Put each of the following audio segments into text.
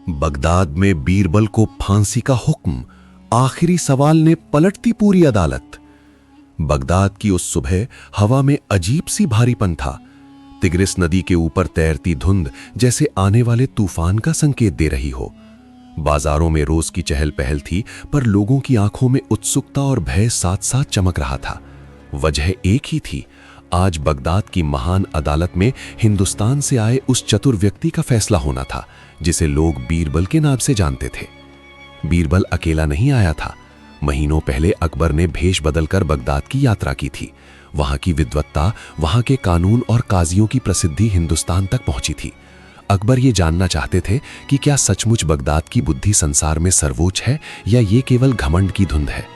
Baghdad में बीरबल को फांसी का हुक्म, आखिरी सवाल ने पलटती पूरी अदालत। बगदाद की उस सुबह हवा में अजीब सी भारीपन था। तिग्रिस नदी के ऊपर तैरती धुंध जैसे आने वाले तूफान का संकेत दे रही हो। बाजारों में रोज की चहल पहल थी, पर लोगों की आंखों में उत्सुकता और भय साथ साथ चमक रहा था। वजह एक ही थी, आज बगदाद की महान अदालत में हिंदुस्तान से आए उस चतुर व्यक्ति का फैसला होना था जिसे लोग बीरबल के नाम से जानते थे। बीरबल अकेला नहीं आया था। महीनों पहले अकबर ने भेष बदलकर बगदाद की यात्रा की थी। वहां की विद्वत्ता, वहां के कानून और काजियों की प्रसिद्धि हिंदुस्तान तक पहुंची थी। अकबर ये जानना चाहते थे कि क्या सचमुच बगदाद की बुद्धि संसार में सर्वोच्च है या ये केवल घमंड की धुंध है।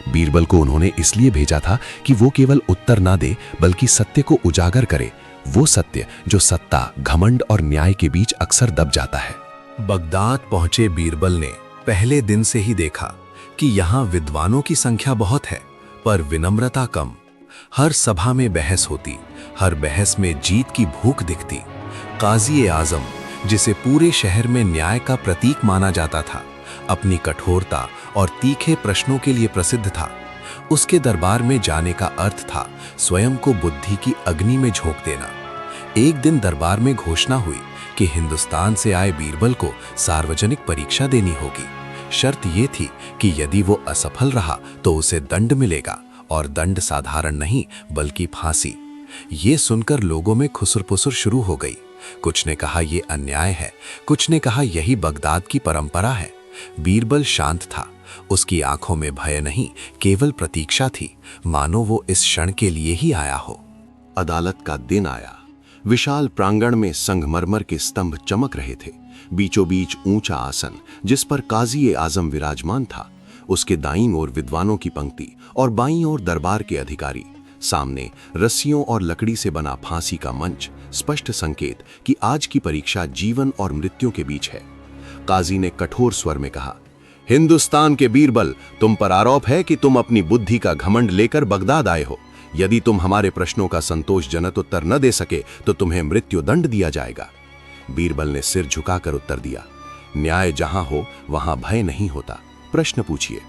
बीरबल को उन्होंने इसलिए भेजा था कि वो केवल उत्तर ना दे बल्कि सत्य को उजागर करे, वो सत्य जो सत्ता, घमंड और न्याय के बीच अक्सर दब जाता है। बगदाद पहुंचे बीरबल ने पहले दिन से ही देखा कि यहाँ विद्वानों की संख्या बहुत है, पर विनम्रता कम। हर सभा में बहस होती, हर बहस में जीत की भूख दिखती। काजी आजम, जिसे पूरे शहर में न्याय का प्रतीक माना जाता था, अपनी कठोरता और तीखे प्रश्नों के लिए प्रसिद्ध था। उसके दरबार में जाने का अर्थ था स्वयं को बुद्धि की अग्नि में झोंक देना। एक दिन दरबार में घोषणा हुई कि हिंदुस्तान से आए बीरबल को सार्वजनिक परीक्षा देनी होगी। शर्त ये थी कि यदि वो असफल रहा तो उसे दंड मिलेगा, और दंड साधारण नहीं बल्कि फांसी। ये सुनकर लोगों में खुसर-पुसर शुरू हो गई। कुछ ने कहा ये अन्याय है, कुछ ने कहा यही बगदाद की परंपरा है। बीरबल शांत था। उसकी आंखों में भय नहीं, केवल प्रतीक्षा थी, मानो वो इस क्षण के लिए ही आया हो। अदालत का दिन आया। विशाल प्रांगण में संगमरमर के स्तंभ चमक रहे थे। बीचों बीच ऊंचा आसन जिस पर काजी आजम विराजमान था। उसके दाईं ओर विद्वानों की पंक्ति और बाईं ओर दरबार के अधिकारी। सामने रस्सियों और लकड़ी से बना फांसी का मंच, स्पष्ट संकेत कि आज की परीक्षा जीवन और मृत्यु के बीच है। काजी ने कठोर स्वर में कहा, हिंदुस्तान के बीरबल, तुम पर आरोप है कि तुम अपनी बुद्धि का घमंड लेकर बगदाद आए हो। यदि तुम हमारे प्रश्नों का संतोषजनक उत्तर न दे सके तो तुम्हें मृत्यु दंड दिया जाएगा। बीरबल ने सिर झुकाकर उत्तर दिया, न्याय जहां हो वहां भय नहीं होता। प्रश्न पूछिए।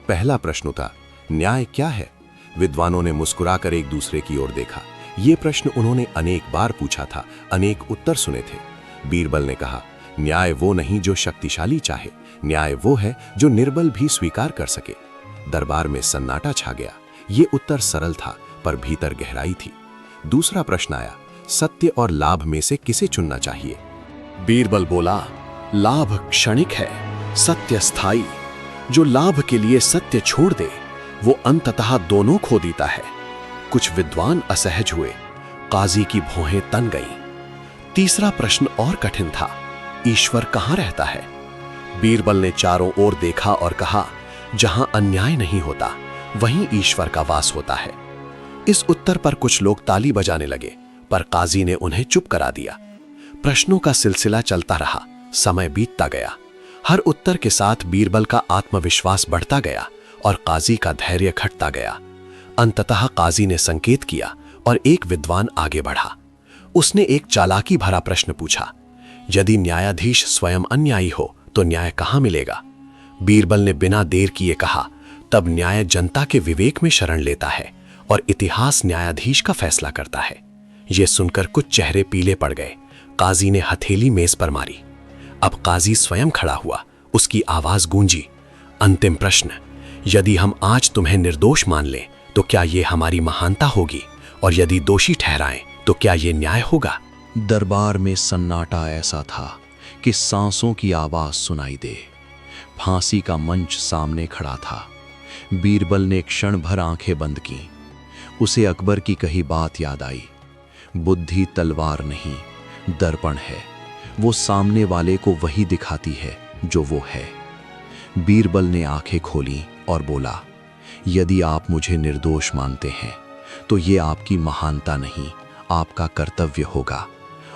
पहला प्रश्न था, न्याय क्या है? विद्वानों ने मुस्कुराकर एक दूसरे की ओर देखा। ये प्रश्न उन्होंने अनेक बार पूछा था, अनेक उत्तर सुने थे। बीरबल ने कहा, न्याय वो नहीं जो शक्तिशाली चाहे, न्याय वो है जो निर्बल भी स्वीकार कर सके। दरबार में सन्नाटा छा गया। ये उत्तर सरल था, पर भीतर गहराई थी। दूसरा प्रश्न आया, सत्य और लाभ में से किसे चुनना चाहिए? बीरबल बोला, लाभ क्षणिक है, सत्य स्थायी। जो लाभ के लिए सत्य छोड़ दे वो अंततः दोनों खो देता है। कुछ विद्वान असहज हुए। काजी की भौहें तन गईं। तीसरा प्रश्न और कठिन था, ईश्वर कहां रहता है? बीरबल ने चारों ओर देखा और कहा, जहां अन्याय नहीं होता वहीं ईश्वर का वास होता है। इस उत्तर पर कुछ लोग ताली बजाने लगे, पर काजी ने उन्हें चुप करा दिया। प्रश्नों का सिलसिला चलता रहा। समय बीतता गया। हर उत्तर के साथ बीरबल का आत्मविश्वास बढ़ता गया और काजी का धैर्य घटता गया। अंततः काजी ने संकेत किया और एक विद्वान आगे बढ़ा। उसने एक चालाकी भरा प्रश्न पूछा, यदि न्यायाधीश स्वयं अन्यायी हो तो न्याय कहां मिलेगा? बीरबल ने बिना देर किए कहा, तब न्याय जनता के विवेक में शरण लेता है और इतिहास न्यायाधीश का फैसला करता है। यह सुनकर कुछ चेहरे पीले पड़ गए। काजी ने हथेली मेज पर मारी। अब काजी स्वयं खड़ा हुआ। उसकी आवाज गूंजी, अंतिम प्रश्न, यदि हम आज तुम्हें निर्दोष मान लें तो क्या यह हमारी महानता होगी, और यदि दोषी ठहराएं तो क्या यह न्याय होगा? दरबार में सन्नाटा ऐसा था कि सांसों की आवाज सुनाई दे। फांसी का मंच सामने खड़ा था। बीरबल ने क्षण भर आंखें बंद की। उसे अकबर की कही बात याद आई, बुद्धि तलवार नहीं दर्पण है, वो सामने वाले को वही दिखाती है जो वो है। बीरबल ने आंखें खोली और बोला, यदि आप मुझे निर्दोष मानते हैं तो ये आपकी महानता नहीं, आपका कर्तव्य होगा,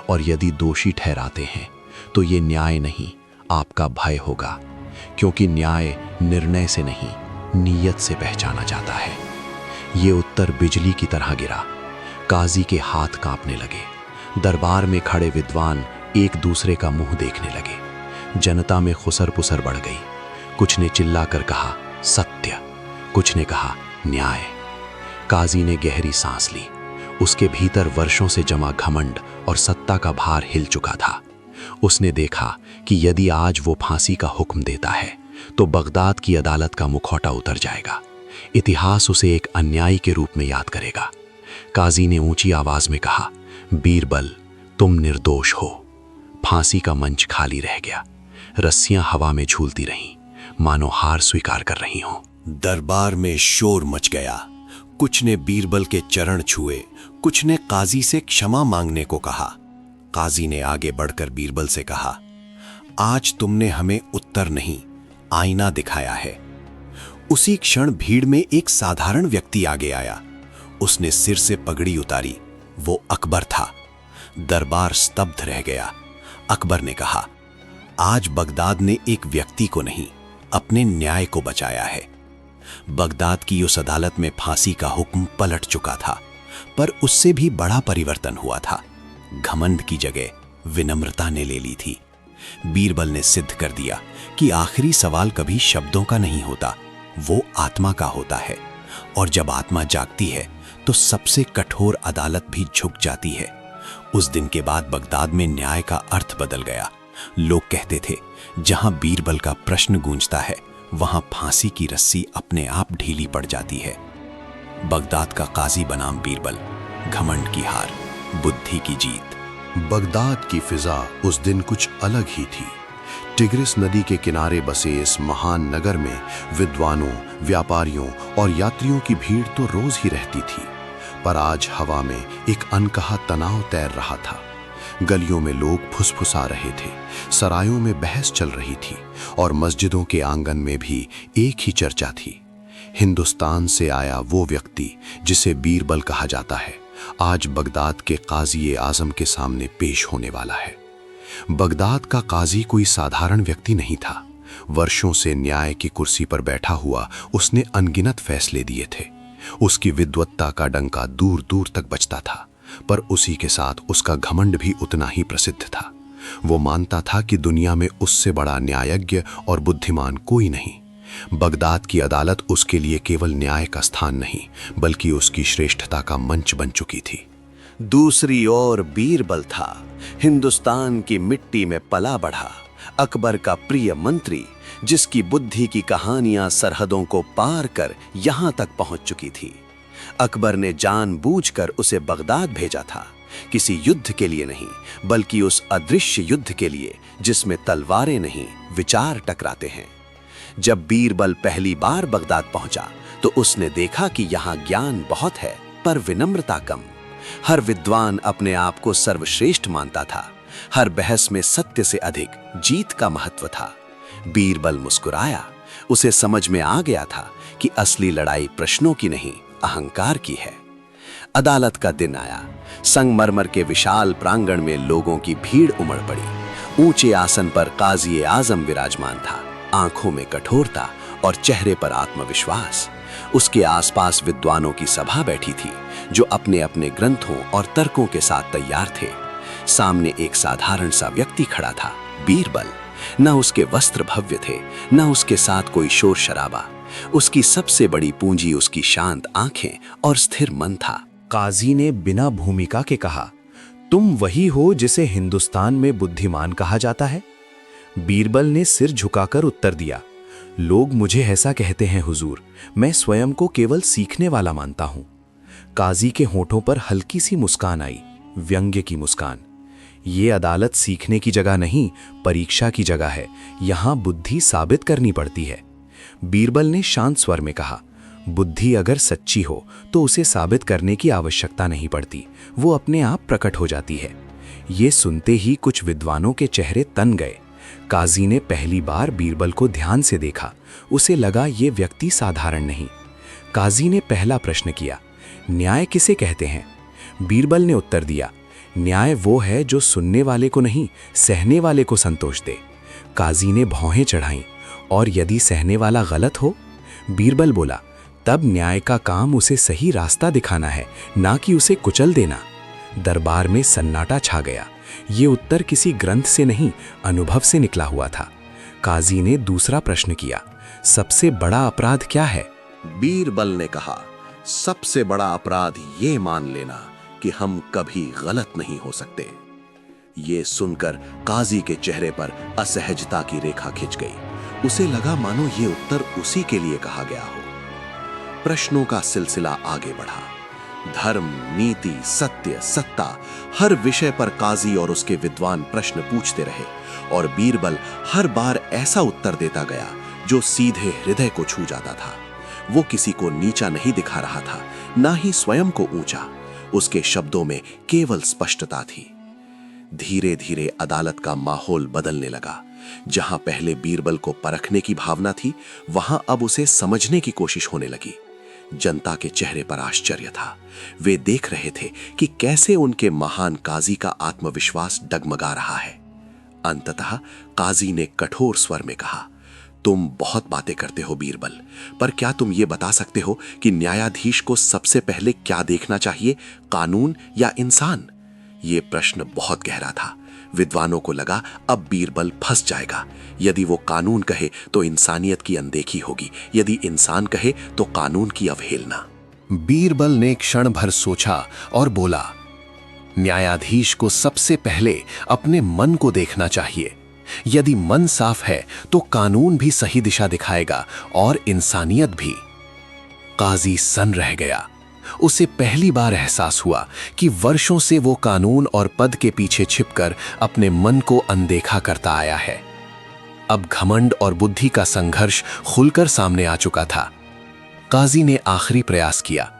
और यदि दोषी ठहराते हैं तो ये न्याय नहीं, आपका भय होगा, क्योंकि न्याय निर्णय से नहीं नीयत से पहचाना जाता है। ये उत्तर बिजली की तरह गिरा। काजी के हाथ कांपने लगे। दरबार में खड़े विद्वान एक दूसरे का मुंह देखने लगे। जनता में खुसर पुसर बढ़ गई। कुछ ने चिल्लाकर कहा सत्य, कुछ ने कहा न्याय। काजी ने गहरी सांस ली। उसके भीतर वर्षों से जमा घमंड और सत्ता का भार हिल चुका था। उसने देखा कि यदि आज वो फांसी का हुक्म देता है तो बगदाद की अदालत का मुखौटा उतर जाएगा। इतिहास उसे एक अन्यायी के रूप में याद करेगा। काजी ने ऊंची आवाज में कहा, बीरबल, तुम निर्दोष हो। फांसी का मंच खाली रह गया। रस्सियां हवा में झूलती रहीं, मानो हार स्वीकार कर रही हों। दरबार में शोर मच गया। कुछ ने बीरबल के चरण छुए, कुछ ने काजी से क्षमा मांगने को कहा। काजी ने आगे बढ़कर बीरबल से कहा, आज तुमने हमें उत्तर नहीं, आईना दिखाया है। उसी क्षण भीड़ में एक साधारण व्यक्ति आगे आया। उसने सिर से पगड़ी उतारी। वो अकबर था। दरबार स्तब्ध रह गया। अकबर ने कहा, आज बगदाद ने एक व्यक्ति को नहीं, अपने न्याय को बचाया है। बगदाद की उस अदालत में फांसी का हुक्म पलट चुका था, पर उससे भी बड़ा परिवर्तन हुआ था। घमंड की जगह विनम्रता ने ले ली थी। बीरबल ने सिद्ध कर दिया कि आखिरी सवाल कभी शब्दों का नहीं होता, वो आत्मा का होता है। और जब आत्मा जागती है तो सबसे कठोर अदालत भी झुक जाती है। उस दिन के बाद बगदाद में न्याय का अर्थ बदल गया। लोग कहते थे, जहां बीरबल का प्रश्न गूंजता है वहां फांसी की रस्सी अपने आप ढीली पड़ जाती है। बगदाद का काजी बनाम बीरबल, घमंड की हार, बुद्धि की जीत। बगदाद की फिजा उस दिन कुछ अलग ही थी। टिग्रिस नदी के किनारे बसे इस महान नगर में विद्वानों, व्यापारियों और यात्रियों की भीड़ तो रोज ही रहती थी, पर आज हवा में एक अनकहा तनाव तैर रहा था। गलियों में लोग फुसफुसा रहे थे, सरायों में बहस चल रही थी और मस्जिदों के आंगन में भी एक ही चर्चा थी। हिंदुस्तान से आया वो व्यक्ति जिसे बीरबल कहा जाता है, आज बगदाद के काजी आजम के सामने पेश होने वाला है। बगदाद का काजी कोई साधारण व्यक्ति नहीं था। वर्षों से न्याय की कुर्सी पर बैठा हुआ उसने अनगिनत फैसले दिए थे। उसकी विद्वत्ता का डंका दूर दूर तक बजता था, पर उसी के साथ उसका घमंड भी उतना ही प्रसिद्ध था। वो मानता था कि दुनिया में उससे बड़ा न्यायज्ञ और बुद्धिमान कोई नहीं। बगदाद की अदालत उसके लिए केवल न्याय का स्थान नहीं, बल्कि उसकी श्रेष्ठता का मंच बन चुकी थी। दूसरी ओर बीरबल था, हिंदुस्तान की मिट्टी में पला बढ़ा, अकबर का प्रिय मंत्री, जिसकी बुद्धि की कहानियां सरहदों को पार कर यहां तक पहुंच चुकी थी। अकबर ने जानबूझकर उसे बगदाद भेजा था, किसी युद्ध के लिए नहीं, बल्कि उस अदृश्य युद्ध के लिए जिसमें तलवारें नहीं, विचार टकराते हैं। जब बीरबल पहली बार बगदाद पहुंचा तो उसने देखा कि यहां ज्ञान बहुत है, पर विनम्रता कम। हर विद्वान अपने आप को सर्वश्रेष्ठ मानता था। हर बहस में सत्य से अधिक जीत का महत्व था। बीरबल मुस्कुराया। उसे समझ में आ गया था कि असली लड़ाई प्रश्नों की नहीं, अहंकार की है। अदालत का दिन आया। संगमरमर के विशाल प्रांगण में लोगों की भीड़ उमड़ पड़ी। ऊंचे आसन पर काजी आजम विराजमान था, आंखों में कठोरता और चेहरे पर आत्मविश्वास। उसके आसपास विद्वानों की सभा बैठी थी, जो अपने अपने ग्रंथों और तर्कों के साथ तैयार थे। सामने एक साधारण सा व्यक्ति खड़ा था, बीरबल। न उसके वस्त्र भव्य थे, न उसके साथ कोई शोर शराबा। उसकी सबसे बड़ी पूंजी उसकी शांत आंखें और स्थिर मन था। काजी ने बिना भूमिका के कहा, तुम वही हो जिसे हिंदुस्तान में बुद्धिमान कहा जाता है? बीरबल ने सिर झुकाकर उत्तर दिया, लोग मुझे ऐसा कहते हैं हुजूर, मैं स्वयं को केवल सीखने वाला मानता हूं। काजी के होठों पर हल्की सी मुस्कान आई, व्यंग्य की मुस्कान। ये अदालत सीखने की जगह नहीं, परीक्षा की जगह है। यहां बुद्धि साबित करनी पड़ती है। बीरबल ने शांत स्वर में कहा, बुद्धि अगर सच्ची हो तो उसे साबित करने की आवश्यकता नहीं पड़ती, वो अपने आप प्रकट हो जाती है। ये सुनते ही कुछ विद्वानों के चेहरे तन गए। काजी ने पहली बार बीरबल को ध्यान से देखा। उसे लगा ये व्यक्ति साधारण नहीं। काजी ने पहला प्रश्न किया, न्याय किसे कहते हैं? बीरबल ने उत्तर दिया, न्याय वो है जो सुनने वाले को नहीं, सहने वाले को संतोष दे। काजी ने भौहें चढ़ाईं, और यदि सहने वाला गलत हो? बीरबल बोला, तब न्याय का काम उसे सही रास्ता दिखाना है, ना कि उसे कुचल देना। दरबार में सन्नाटा छा गया। ये उत्तर किसी ग्रंथ से नहीं, अनुभव से निकला हुआ था। काजी ने दूसरा प्रश्न किया, सबसे बड़ा अपराध क्या है? बीरबल ने कहा, सबसे बड़ा अपराध ये मान लेना कि हम कभी गलत नहीं हो सकते। ये सुनकर काजी के चेहरे पर असहजता की रेखा खिंच गई। उसे लगा मानो ये उत्तर उसी के लिए कहा गया हो। प्रश्नों का सिलसिला आगे बढ़ा। धर्म, नीति, सत्य, सत्ता, हर विषय पर काजी और उसके विद्वान प्रश्न पूछते रहे और बीरबल हर बार ऐसा उत्तर देता गया जो सीधे हृदय को छू जाता था। वो किसी को नीचा नहीं दिखा रहा था, ना ही स्वयं को ऊंचा। उसके शब्दों में केवल स्पष्टता थी। धीरे धीरे अदालत का माहौल बदलने लगा। जहां पहले बीरबल को परखने की भावना थी, वहां अब उसे समझने की कोशिश होने लगी। जनता के चेहरे पर आश्चर्य था। वे देख रहे थे कि कैसे उनके महान काजी का आत्मविश्वास डगमगा रहा है। अंततः काजी ने कठोर स्वर में कहा, तुम बहुत बातें करते हो बीरबल, पर क्या तुम ये बता सकते हो कि न्यायाधीश को सबसे पहले क्या देखना चाहिए, कानून या इंसान? ये प्रश्न बहुत गहरा था। विद्वानों को लगा अब बीरबल फंस जाएगा। यदि वो कानून कहे तो इंसानियत की अनदेखी होगी, यदि इंसान कहे तो कानून की अवहेलना। बीरबल ने क्षण भर सोचा और बोला, न्यायाधीश को सबसे पहले अपने मन को देखना चाहिए। यदि मन साफ है तो कानून भी सही दिशा दिखाएगा और इंसानियत भी। काजी सन रह गया। उसे पहली बार एहसास हुआ कि वर्षों से वो कानून और पद के पीछे छिपकर अपने मन को अनदेखा करता आया है। अब घमंड और बुद्धि का संघर्ष खुलकर सामने आ चुका था। काजी ने आखिरी प्रयास किया।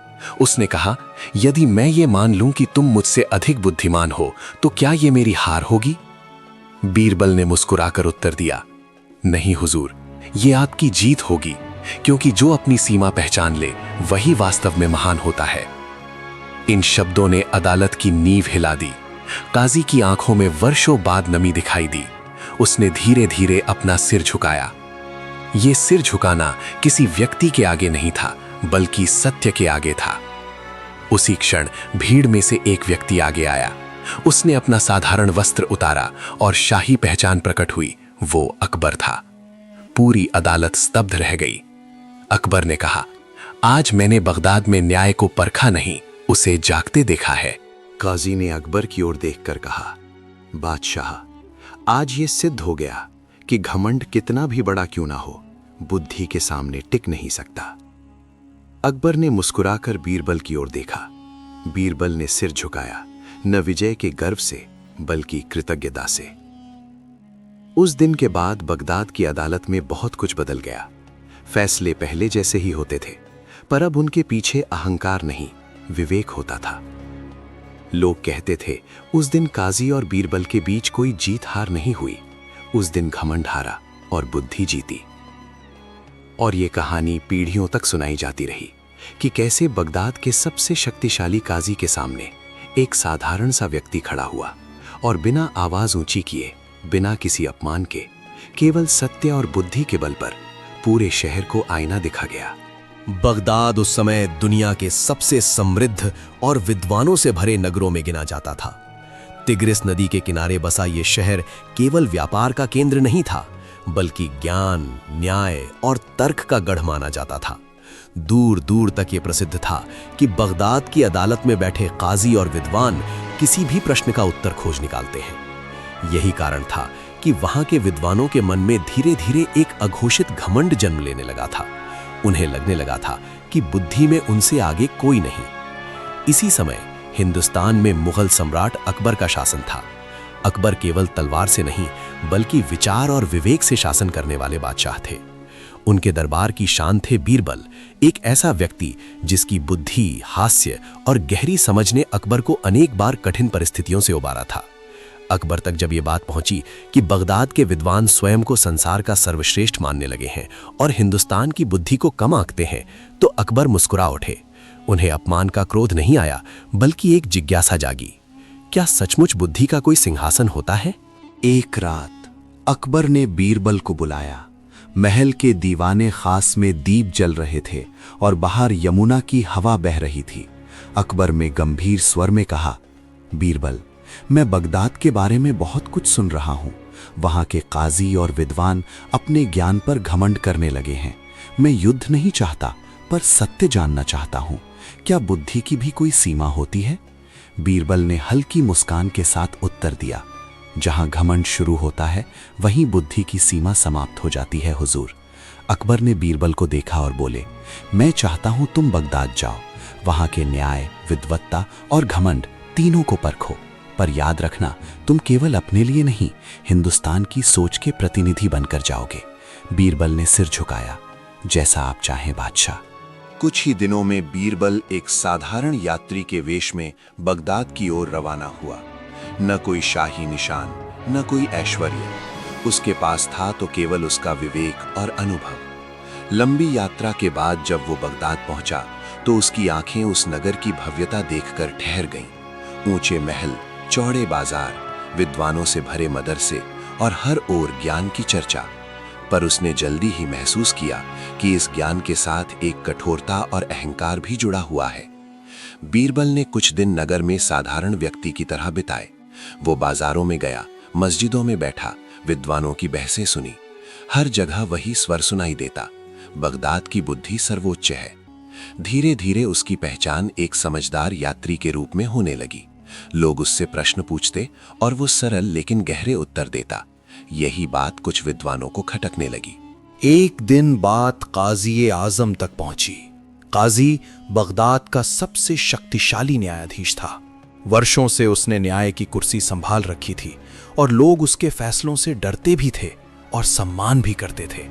उसने कहा, यदि मैं ये मान लूं कि तुम मुझसे अधिक बुद्धिमान हो तो क्या ये मेरी हार होगी? बीरबल ने मुस्कुराकर उत्तर दिया, नहीं हुजूर, ये आपकी जीत होगी, क्योंकि जो अपनी सीमा पहचान ले वही वास्तव में महान होता है। इन शब्दों ने अदालत की नींव हिला दी। काजी की आंखों में वर्षों बाद नमी दिखाई दी। उसने धीरे धीरे अपना सिर झुकाया। ये सिर झुकाना किसी व्यक्ति के आगे नहीं था, बल्कि सत्य के आगे था। उसी क्षण भीड़ में से एक व्यक्ति आगे आया। उसने अपना साधारण वस्त्र उतारा और शाही पहचान प्रकट हुई। वो अकबर था। पूरी अदालत स्तब्ध रह गई। अकबर ने कहा, आज मैंने बगदाद में न्याय को परखा नहीं, उसे जागते देखा है। काजी ने अकबर की ओर देखकर कहा, बादशाह, आज ये सिद्ध हो गया कि घमंड कितना भी बड़ा क्यों ना हो, बुद्धि के सामने टिक नहीं सकता। अकबर ने मुस्कुराकर बीरबल की ओर देखा। बीरबल ने सिर झुकाया, न विजय के गर्व से बल्कि कृतज्ञता से। उस दिन के बाद बगदाद की अदालत में बहुत कुछ बदल गया। फैसले पहले जैसे ही होते थे, पर अब उनके पीछे अहंकार नहीं, विवेक होता था। लोग कहते थे, उस दिन काजी और बीरबल के बीच कोई जीत हार नहीं हुई, उस दिन घमंड हारा और बुद्धि जीती। और ये कहानी पीढ़ियों तक सुनाई जाती रही कि कैसे बगदाद के सबसे शक्तिशाली काजी के सामने एक साधारण सा व्यक्ति खड़ा हुआ और बिना आवाज ऊंची किए, बिना किसी अपमान के, केवल सत्य और बुद्धि के बल पर पूरे शहर को आईना दिखा गया। बगदाद उस समय दुनिया के सबसे समृद्ध और विद्वानों से भरे नगरों में गिना जाता था। तिग्रिस नदी के किनारे बसा ये शहर केवल व्यापार का केंद्र नहीं था, बल्कि ज्ञान, न्याय और तर्क का गढ़ माना जाता था। दूर दूर तक ये प्रसिद्ध था कि बगदाद की अदालत में बैठे काजी और विद्वान किसी भी प्रश्न का उत्तर खोज निकालते हैं। यही कारण था कि वहां के विद्वानों के मन में धीरे धीरे एक अघोषित घमंड जन्म लेने लगा था। उन्हें लगने लगा था कि बुद्धि में उनसे आगे कोई नहीं। इसी समय हिंदुस्तान में मुगल सम्राट अकबर का शासन था। अकबर केवल तलवार से नहीं, बल्कि विचार और विवेक से शासन करने वाले बादशाह थे। उनके दरबार की शान थे बीरबल, एक ऐसा व्यक्ति जिसकी बुद्धि, हास्य और गहरी समझ ने अकबर को अनेक बार कठिन परिस्थितियों से उबारा था। अकबर तक जब ये बात पहुंची कि बगदाद के विद्वान स्वयं को संसार का सर्वश्रेष्ठ मानने लगे हैं और हिंदुस्तान की बुद्धि को कम आंकते हैं, तो अकबर मुस्कुरा उठे। उन्हें अपमान का क्रोध नहीं आया, बल्कि एक जिज्ञासा जागी, क्या सचमुच बुद्धि का कोई सिंहासन होता है? एक रात अकबर ने बीरबल को बुलाया। महल के दीवाने खास में दीप जल रहे थे और बाहर यमुना की हवा बह रही थी। अकबर में गंभीर स्वर में कहा, बीरबल, मैं बगदाद के बारे में बहुत कुछ सुन रहा हूँ। वहाँ के काजी और विद्वान अपने ज्ञान पर घमंड करने लगे हैं। मैं युद्ध नहीं चाहता, पर सत्य जानना चाहता हूँ। क्या बुद्धि की भी कोई सीमा होती है? बीरबल ने हल्की मुस्कान के साथ उत्तर दिया, जहाँ घमंड शुरू होता है वहीं बुद्धि की सीमा समाप्त हो जाती है हुजूर। अकबर ने बीरबल को देखा और बोले, मैं चाहता हूँ तुम बगदाद जाओ, वहाँ के न्याय, विद्वत्ता और घमंड तीनों को परखो। पर याद रखना, तुम केवल अपने लिए नहीं, हिंदुस्तान की सोच के प्रतिनिधि बनकर जाओगे। बीरबल ने सिर झुकाया, जैसा आप चाहें बादशाह। कुछ ही दिनों में बीरबल एक साधारण यात्री के वेश में बगदाद की ओर रवाना हुआ। न कोई शाही निशान, न कोई ऐश्वर्य। उसके पास था तो केवल उसका विवेक और अनुभव। लंबी यात्रा के बाद जब वो बगदाद पहुंचा तो उसकी आंखें उस नगर की भव्यता देखकर ठहर गईं। ऊंचे महल, चौड़े बाजार, विद्वानों से भरे मदरसे और हर ओर ज्ञान की चर्चा। पर उसने जल्दी ही महसूस किया कि इस ज्ञान के साथ एक कठोरता और अहंकार भी जुड़ा हुआ है। बीरबल ने कुछ दिन नगर में साधारण व्यक्ति की तरह बिताए। वो बाजारों में गया, मस्जिदों में बैठा, विद्वानों की बहसें सुनी। हर जगह वही स्वर सुनाई देता, बगदाद की बुद्धि सर्वोच्च है। धीरे धीरे उसकी पहचान एक समझदार यात्री के रूप में होने लगी। लोग उससे प्रश्न पूछते और वो सरल लेकिन गहरे उत्तर देता। यही बात कुछ विद्वानों को खटकने लगी। एक दिन बात काजी आजम तक पहुंची। काजी बगदाद का सबसे शक्तिशाली न्यायाधीश था। वर्षों से उसने न्याय की कुर्सी संभाल रखी थी और लोग उसके फैसलों से डरते भी थे और सम्मान भी करते थे।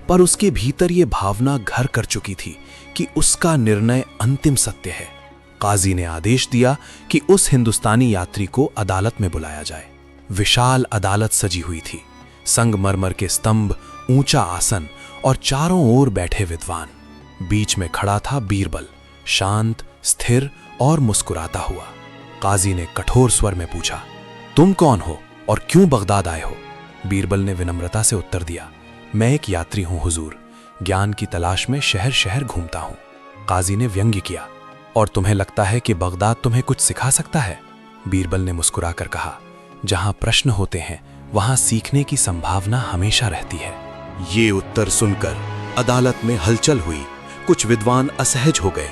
पर उसके भीतर ये भावना घर कर चुकी थी कि उसका निर्णय अंतिम सत्य है। काजी ने आदेश दिया कि उस हिंदुस्तानी यात्री को अदालत में बुलाया जाए। विशाल अदालत सजी हुई थी, संगमरमर के स्तंभ, ऊंचा आसन और चारों ओर बैठे विद्वान। बीच में खड़ा था बीरबल, शांत, स्थिर और मुस्कुराता हुआ। काजी ने कठोर स्वर में पूछा, तुम कौन हो और क्यों बगदाद आए हो? बीरबल ने विनम्रता से उत्तर दिया, मैं एक यात्री हूं हुजूर, ज्ञान की तलाश में शहर शहर घूमता हूं। काजी ने व्यंग्य किया, और तुम्हें लगता है कि बगदाद तुम्हें कुछ सिखा सकता है? बीरबल ने मुस्कुराकर कहा, जहां प्रश्न होते हैं वहां सीखने की संभावना हमेशा रहती है। ये उत्तर सुनकर अदालत में हलचल हुई। कुछ विद्वान असहज हो गए।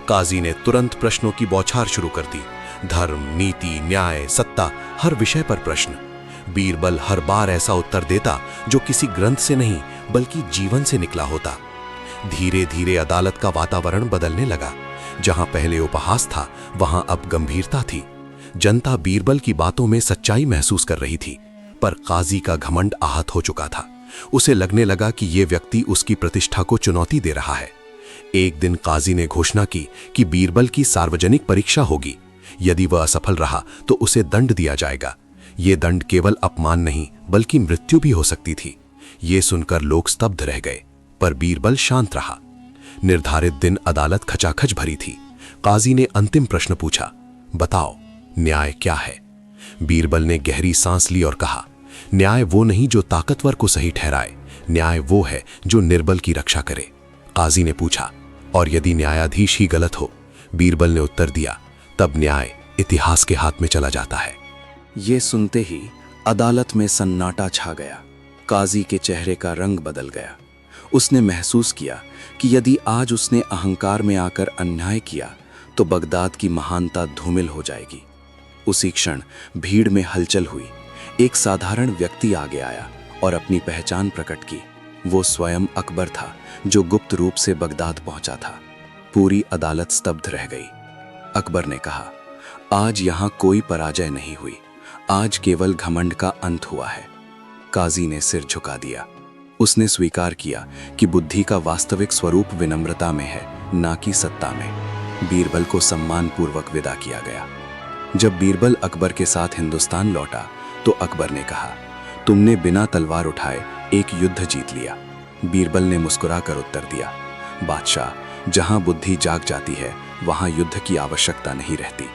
काजी ने तुरंत प्रश्नों की बौछार शुरू कर दी। धर्म, नीति, न्याय, सत्ता, हर विषय पर प्रश्न। बीरबल हर बार ऐसा उत्तर देता जो किसी ग्रंथ से नहीं बल्कि जीवन से निकला होता। धीरे धीरे अदालत का वातावरण बदलने लगा। जहां पहले उपहास था वहां अब गंभीरता थी। जनता बीरबल की बातों में सच्चाई महसूस कर रही थी, पर काजी का घमंड आहत हो चुका था। उसे लगने लगा कि यह व्यक्ति उसकी प्रतिष्ठा को चुनौती दे रहा है। एक दिन काजी ने घोषणा की कि बीरबल की सार्वजनिक परीक्षा होगी। यदि वह असफल रहा तो उसे दंड दिया जाएगा। यह दंड केवल अपमान नहीं बल्कि मृत्यु भी हो सकती थी। ये सुनकर लोग स्तब्ध रह गए, पर बीरबल शांत रहा। निर्धारित दिन अदालत खचाखच भरी थी। काजी ने अंतिम प्रश्न पूछा, बताओ न्याय क्या है? बीरबल ने गहरी सांस ली और कहा, न्याय वो नहीं जो ताकतवर को सही ठहराए, न्याय वो है जो निर्बल की रक्षा करे। काजी ने पूछा, और यदि न्यायाधीश ही गलत हो? बीरबल ने उत्तर दिया, तब न्याय इतिहास के हाथ में चला जाता है। ये सुनते ही अदालत में सन्नाटा छा गया। काजी के चेहरे का रंग बदल गया। उसने महसूस किया कि यदि आज उसने अहंकार में आकर अन्याय किया तो बगदाद की महानता धूमिल हो जाएगी। उसी क्षण भीड़ में हलचल हुई। एक साधारण व्यक्ति आगे आया और अपनी पहचान प्रकट की। वो स्वयं अकबर था, जो गुप्त रूप से बगदाद पहुंचा था। पूरी अदालत स्तब्ध रह गई। अकबर ने कहा, आज यहां कोई पराजय नहीं हुई, आज केवल घमंड का अंत हुआ है। काजी ने सिर झुका दिया। उसने स्वीकार किया कि बुद्धि का वास्तविक स्वरूप विनम्रता में है, ना कि सत्ता में। बीरबल को सम्मानपूर्वक विदा किया गया। जब बीरबल अकबर के साथ हिंदुस्तान लौटा तो अकबर ने कहा, तुमने बिना तलवार उठाए एक युद्ध जीत लिया। बीरबल ने मुस्कुराकर उत्तर दिया, बादशाह, जहां बुद्धि जाग जाती है वहां युद्ध की आवश्यकता नहीं रहती।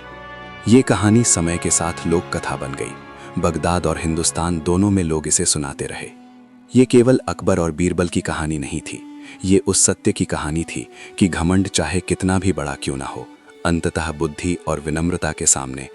ये कहानी समय के साथ लोक कथा बन गई। बगदाद और हिंदुस्तान दोनों में लोग इसे सुनाते रहे। ये केवल अकबर और बीरबल की कहानी नहीं थी, ये उस सत्य की कहानी थी कि घमंड चाहे कितना भी बड़ा क्यों ना हो, अंततः बुद्धि और विनम्रता के सामने